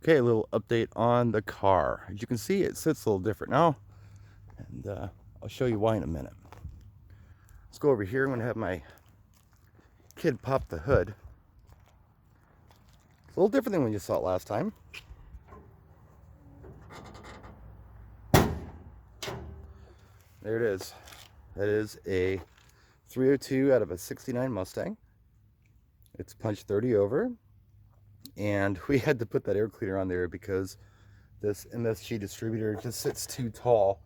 Okay, a little update on the car. As you can see, it sits a little different now, and I'll show you why in a minute. Let's go over here. I'm going to have my kid pop the hood. It's a little different than when you saw it last time. There it is. That is a 302 out of a 69 Mustang. It's punched 30 over. And we had to put that air cleaner on there because this MSG distributor just sits too tall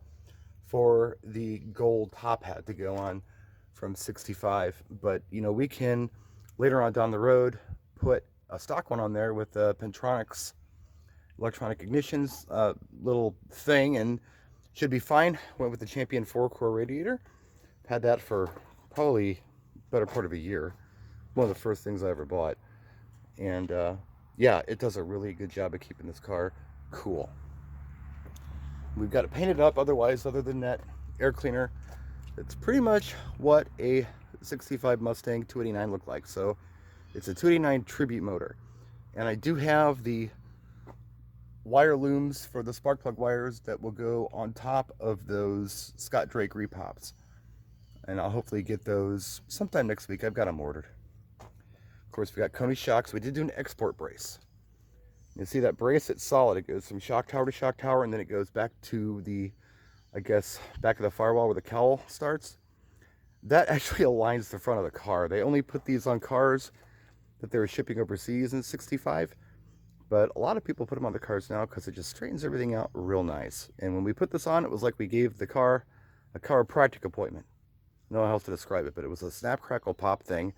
for the gold top hat to go on from 65. But you know, we can later on down the road put a stock one on there with Pentronics electronic ignitions little thing, and should be fine. Went with the Champion 4 Core Radiator. Had that for probably better part of a year. One of the first things I ever bought. And yeah, it does a really good job of keeping this car cool. We've got it painted up. Otherwise, other than that air cleaner, it's pretty much what a 65 Mustang 289 looked like. So it's a 289 tribute motor. And I do have the wire looms for the spark plug wires that will go on top of those Scott Drake repops. And I'll hopefully get those sometime next week. I've got them ordered. Of course, we got Coney shocks. We did do an export brace. You see that brace? It's solid. It goes from shock tower to shock tower, and then it goes back to the, I guess, back of the firewall where the cowl starts. That actually aligns the front of the car. They only put these on cars that they were shipping overseas in 65. But a lot of people put them on the cars now because it just straightens everything out real nice. And when we put this on, it was like we gave the car a chiropractic appointment. I don't know how else to describe it, but it was a snap, crackle, pop thing.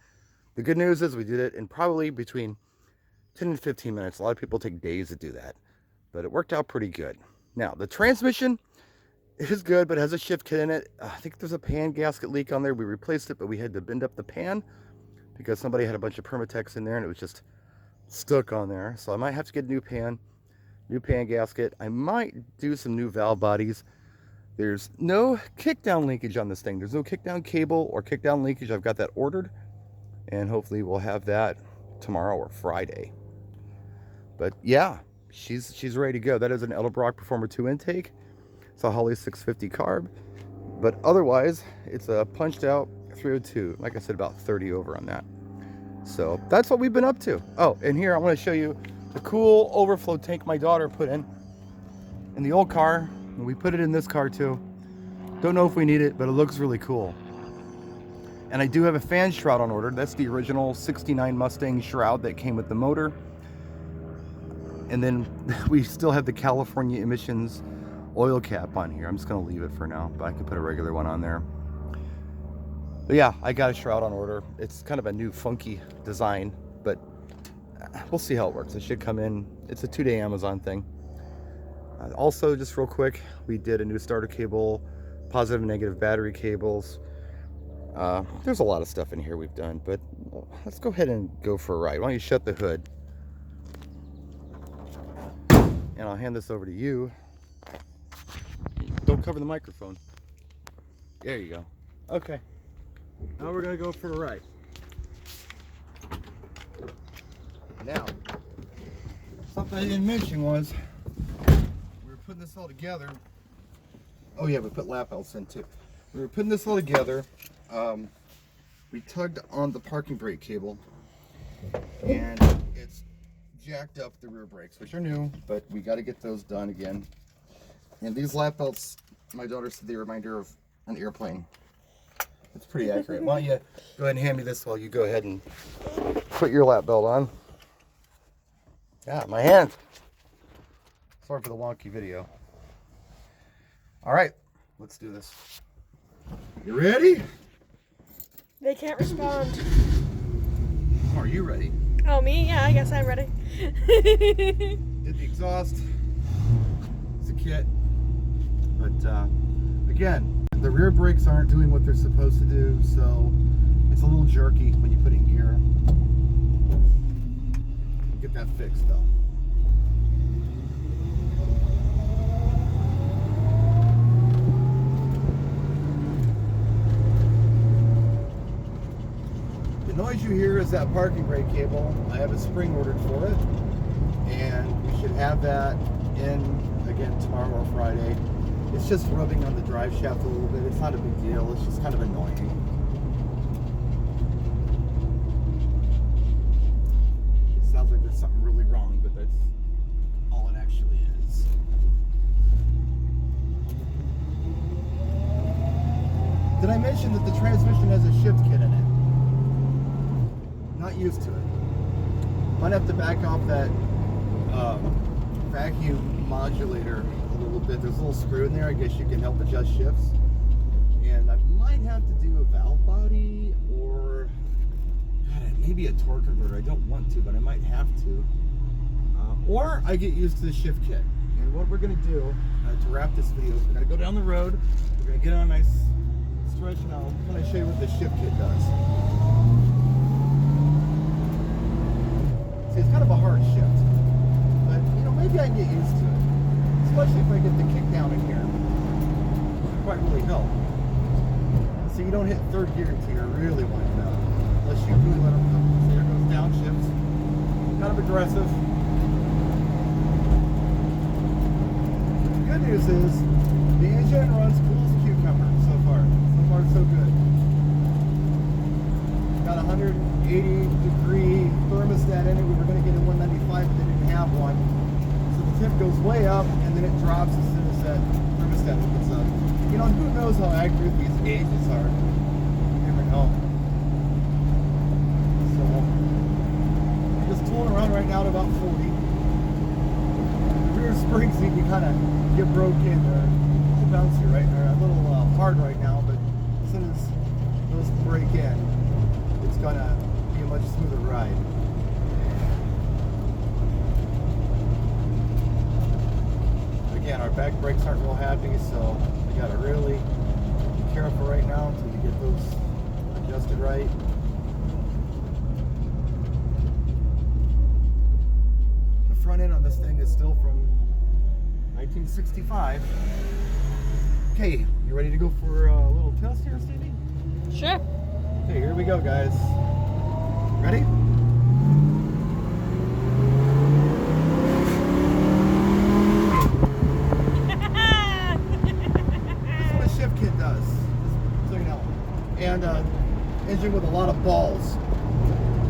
The good news is we did it in probably between 10 and 15 minutes. A lot of people take days to do that, but it worked out pretty good. Now, the transmission is good, but it has a shift kit in it. I think there's a pan gasket leak on there. We replaced it, but we had to bend up the pan because somebody had a bunch of Permatex in there and it was just stuck on there. So I might have to get a new pan gasket. I might do some new valve bodies. There's no kickdown linkage on this thing. There's no kickdown cable or kickdown linkage. I've got that ordered, and hopefully we'll have that tomorrow or Friday. But yeah, she's ready to go. That is an Edlebrock Performer 2 intake. It's a Holly 650 carb, but otherwise it's a punched out 302. Like I said, about 30 over on that. So that's what we've been up to. Oh, and here I want to show you the cool overflow tank my daughter put in the old car. And we put it in this car too. Don't know if we need it, but it looks really cool. And I do have a fan shroud on order. That's the original 69 Mustang shroud that came with the motor. And then we still have the California emissions oil cap on here. I'm just going to leave it for now, but I can put a regular one on there. But yeah, I got a shroud on order. It's kind of a new funky design, but we'll see how it works. It should come in. It's a 2-day Amazon thing. Also, just real quick, we did a new starter cable, positive and negative battery cables. There's a lot of stuff in here we've done, but let's go ahead and go for a ride. Why don't you shut the hood? And I'll hand this over to you. Don't cover the microphone. There you go. Okay. Now we're going to go for a ride. Now, something I didn't mention was, we were putting this all together. Oh yeah, we put lap belts in too. We were putting this all together. We tugged on the parking brake cable, and it's jacked up the rear brakes, which are new, but we got to get those done again. And these lap belts, my daughter said they remind her of an airplane. It's pretty accurate. Why don't you go ahead and hand me this while you go ahead and put your lap belt on. Yeah, my hand. Sorry for the wonky video. All right, let's do this. You ready? They can't respond. Are you ready? Oh, me? Yeah, I guess I'm ready. Did the exhaust. It's a kit. But again, the rear brakes aren't doing what they're supposed to do, so it's a little jerky when you put it in gear. Get that fixed though. The noise you hear is that parking brake cable. I have a spring ordered for it, and we should have that in again tomorrow or Friday. It's just rubbing on the drive shaft a little bit. It's not a big deal. It's just kind of annoying. It sounds like there's something really wrong, but that's all it actually is. Did I mention that the transmission has a shift kit in it? Not used to it. Might have to back off that vacuum modulator a little bit. There's a little screw in there. I guess you can help adjust shifts. And I might have to do a valve body or maybe a torque converter. I don't want to, but I might have to. Or I get used to the shift kit. And what we're going to do to wrap this video is we're going to go down the road. We're going to get on a nice stretch, and I'm going to show you what the shift kit does. See, it's kind of a hard shift, but you know, maybe I can get used to it, especially if I get the kick down in here. It might really help. So you don't hit third gear until you're really winding up, unless you really let them go. So there goes downshift, kind of aggressive. The good news is the engine runs cool as a cucumber so far. So far, so good. Got 180-degree thermostat in it. We were going to get a 195, but they didn't have one. So the temp goes way up, and then it drops as soon as that thermostat opens up. You know, who knows how accurate these gauges are? You never know. So, I'm just tooling around right now at about 40. The rear springs you can kind of get broke in. They're bouncy right there. A little hard right now, but as soon as those break in, it's gonna be a much smoother ride. Again, our back brakes aren't real happy, so we gotta really be careful right now until we get those adjusted right. The front end on this thing is still from 1965. Okay, you ready to go for a little test here, Stevie? Sure. Okay, here we go, guys. Ready? This is what a shift kit does, just so you know. And engine with a lot of balls.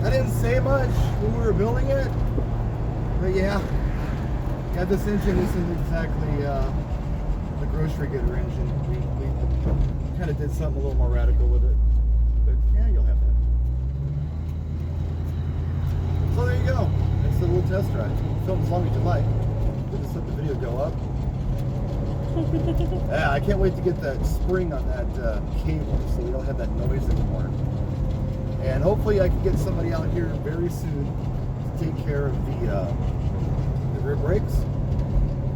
I didn't say much when we were building it, but yeah, this engine isn't exactly the grocery getter engine. We kind of did something a little more radical with it. But yeah, you'll have that. So there you go. That's the little test drive. Film as long as you like. We'll just let the video go up. Yeah, I can't wait to get that spring on that cable so we don't have that noise anymore. And hopefully I can get somebody out here very soon to take care of the rear brakes.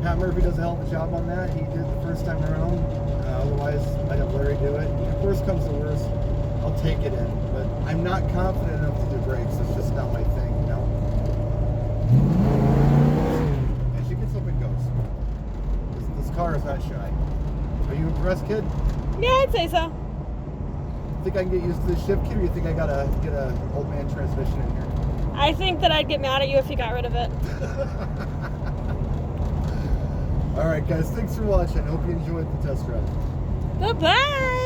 Pat Murphy does a hell of a job on that. He did the first time around. Otherwise, I'd have Larry do it. If worst comes to worst, I'll take it in. But I'm not confident enough to do brakes. It's just not my thing, you know. As she gets up and goes. This car is not shy. Are you impressed, kid? Yeah, I'd say so. Think I can get used to this shift kit, or you think I gotta get a old man transmission in here? I think that I'd get mad at you if you got rid of it. Alright guys, thanks for watching. I hope you enjoyed the test drive. Bye-bye!